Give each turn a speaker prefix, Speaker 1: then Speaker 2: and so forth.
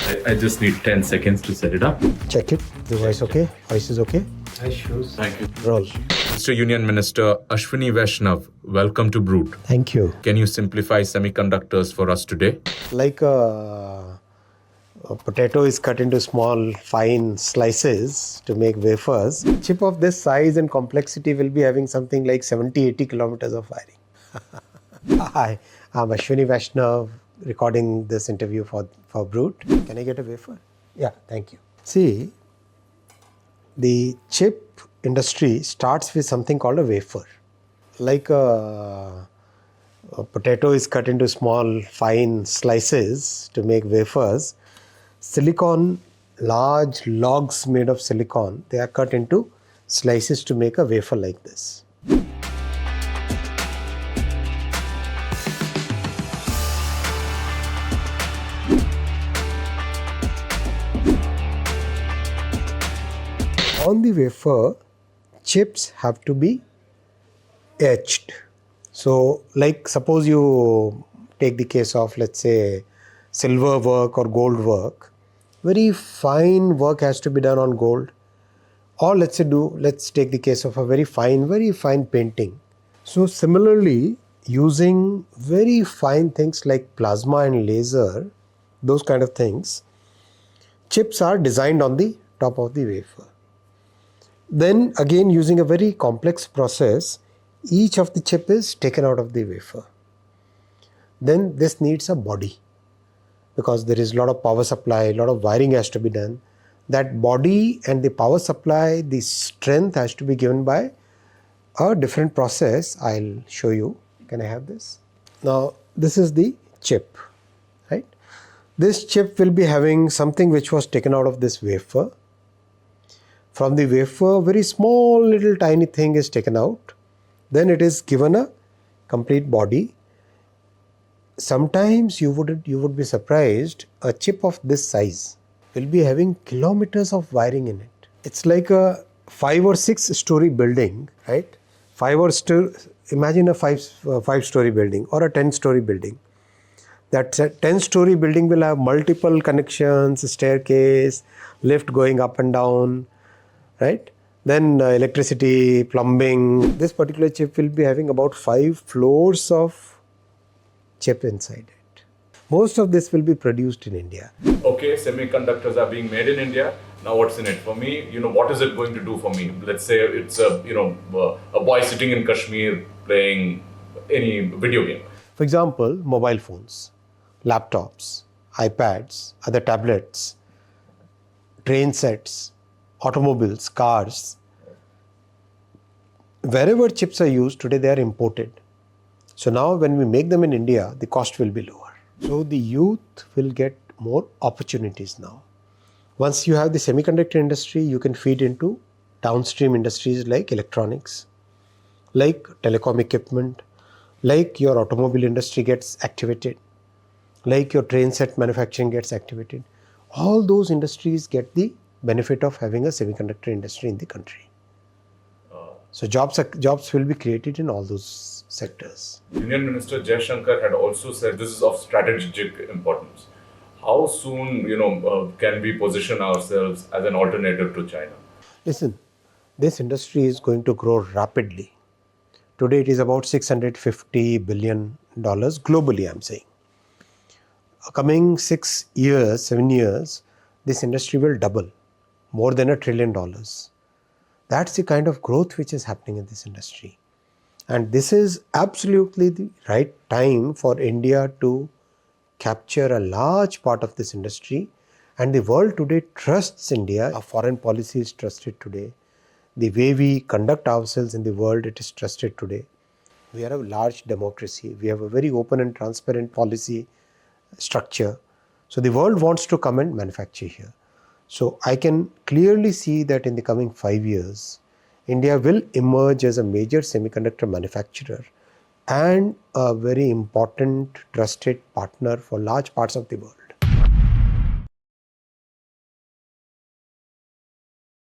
Speaker 1: I just need 10 seconds to set it up.
Speaker 2: Check it. The voice okay? Voice is okay?
Speaker 1: Thank you.
Speaker 2: Roll.
Speaker 1: Mr. Union Minister Ashwini Vaishnaw, welcome to Brut.
Speaker 2: Thank you.
Speaker 1: Can you simplify semiconductors for us today?
Speaker 2: Like a potato is cut into small, fine slices to make wafers. A chip of this size and complexity will be having something like 70-80 kilometers of wiring. Hi, I'm Ashwini Vaishnaw, recording this interview for Brut. Can I get a wafer? Yeah, thank you. See, the chip industry starts with something called a wafer. Like a potato is cut into small, fine slices to make wafers. Silicon, large logs made of silicon, they are cut into slices to make a wafer like this. On the wafer, chips have to be etched. So, like suppose you take the case of, let's say, silver work or gold work, very fine work has to be done on gold. Or let's take the case of a very fine painting. So similarly, using very fine things like plasma and laser, those kind of things, chips are designed on the top of the wafer. Then again, using a very complex process, each of the chip is taken out of the wafer. Then this needs a body, because there is a lot of power supply, a lot of wiring has to be done. That body and the power supply, the strength has to be given by a different process. I'll show you. Can I have this? Now, this is the chip, right? This chip will be having something which was taken out of this wafer. From the wafer, very small little tiny thing is taken out. Then it is given a complete body. Sometimes you would be surprised, a chip of this size will be having kilometers of wiring in it. It's like a 5 or 6 story building, right? Imagine a 5 story building or a 10 story building. That 10 story building will have multiple connections, staircase, lift going up and down, right? Then electricity, plumbing. This particular chip will be having about 5 floors of chip inside it. Most of this will be produced in India.
Speaker 1: Okay, semiconductors are being made in India. Now what's in it for me? What is it going to do for me? Let's say it's a boy sitting in Kashmir playing any video game.
Speaker 2: For example, mobile phones, laptops, iPads, other tablets, train sets, automobiles, cars. Wherever chips are used today, they are imported. So now when we make them in India, the cost will be lower. So the youth will get more opportunities now. Once you have the semiconductor industry, you can feed into downstream industries like electronics, like telecom equipment, like your automobile industry gets activated, like your train set manufacturing gets activated. All those industries get the benefit of having a semiconductor industry in the country. So jobs will be created in all those sectors.
Speaker 1: Union Minister Shankar had also said this is of strategic importance. How soon, can we position ourselves as an alternative to China?
Speaker 2: Listen, this industry is going to grow rapidly. Today it is about $650 billion globally, I'm saying. Coming 7 years, this industry will double, more than $1 trillion. That's the kind of growth which is happening in this industry. And this is absolutely the right time for India to capture a large part of this industry. And the world today trusts India. Our foreign policy is trusted today. The way we conduct ourselves in the world, it is trusted today. We are a large democracy. We have a very open and transparent policy structure. So the world wants to come and manufacture here. So I can clearly see that in the coming 5 years, India will emerge as a major semiconductor manufacturer and a very important trusted partner for large parts of the world.